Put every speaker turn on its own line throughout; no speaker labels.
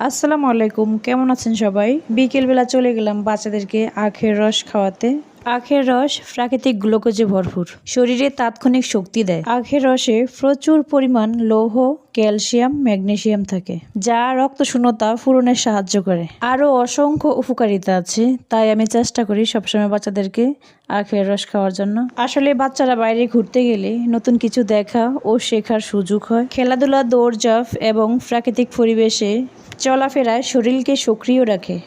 আসসালামু আলাইকুম, কেমন আছেন সবাই? বিকেলবেলা চলে গেলাম বাচ্চাদেরকে আখের রস খাওয়াতে। আখের রস প্রাকৃতিক গ্লুকোজে ভরপুর, শরীরে তাৎক্ষণিক শক্তি দেয়। আখের রসে প্রচুর পরিমাণ লৌহ, ক্যালসিয়াম, ম্যাগনেসিয়াম থাকে, যা রক্ত শূন্যতা পূরণে সাহায্য করে। আরও অসংখ্য উপকারিতা আছে, তাই আমি চেষ্টা করি সবসময় বাচ্চাদেরকে আখের রস খাওয়ার জন্য। আসলে বাচ্চারা বাইরে ঘুরতে গেলে নতুন কিছু দেখা ও শেখার সুযোগ হয়। খেলাধুলা, দৌড়ঝাঁপ এবং প্রাকৃতিক পরিবেশে চলাফেরায় শরীরকে সক্রিয় রাখে।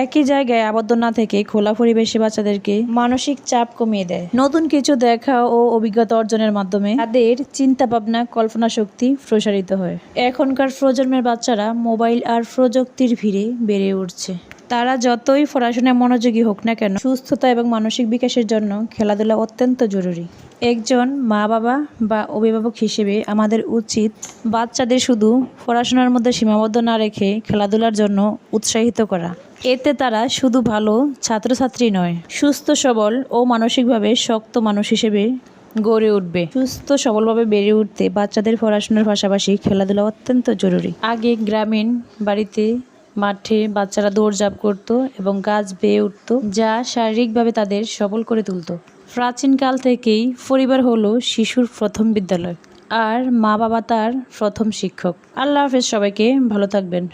একই জায়গায় আবদ্ধ না থেকে খোলা পরিবেশে বাচ্চাদেরকে মানসিক চাপ কমিয়ে দেয়। নতুন কিছু দেখা ও অভিজ্ঞতা অর্জনের মাধ্যমে তাদের চিন্তা ভাবনা, কল্পনা শক্তি প্রসারিত হয়। এখনকার প্রজন্মের বাচ্চারা মোবাইল আর প্রযুক্তির ভিড়ে বেড়ে উঠছে। তারা যতই পড়াশোনায় মনোযোগী হোক না কেন, সুস্থতা এবং মানসিক বিকাশের জন্য খেলাধুলা অত্যন্ত জরুরি। একজন মা বাবা বা অভিভাবক হিসেবে আমাদের উচিত বাচ্চাদের শুধু পড়াশোনার মধ্যে সীমাবদ্ধ না রেখে খেলাধুলার জন্য উৎসাহিত করা। এতে তারা শুধু ভালো ছাত্রছাত্রী নয়, সুস্থ সবল ও মানসিকভাবে শক্ত মানুষ হিসেবে গড়ে উঠবে। সুস্থ সবলভাবে বেড়ে উঠতে বাচ্চাদের পড়াশোনার পাশাপাশি খেলাধুলা অত্যন্ত জরুরি। আগে গ্রামীণ বাড়িতে মাঠে বাচ্চারা দৌড়ঝাঁপ করত এবং গাছ বেয়ে উঠত, যা শারীরিকভাবে তাদের সবল করে তুলত। প্রাচীনকাল থেকেই পরিবার হলো শিশুর প্রথম বিদ্যালয়, আর মা বাবা তার প্রথম শিক্ষক। আল্লাহ হাফেজ, সবাইকে ভালো থাকবেন।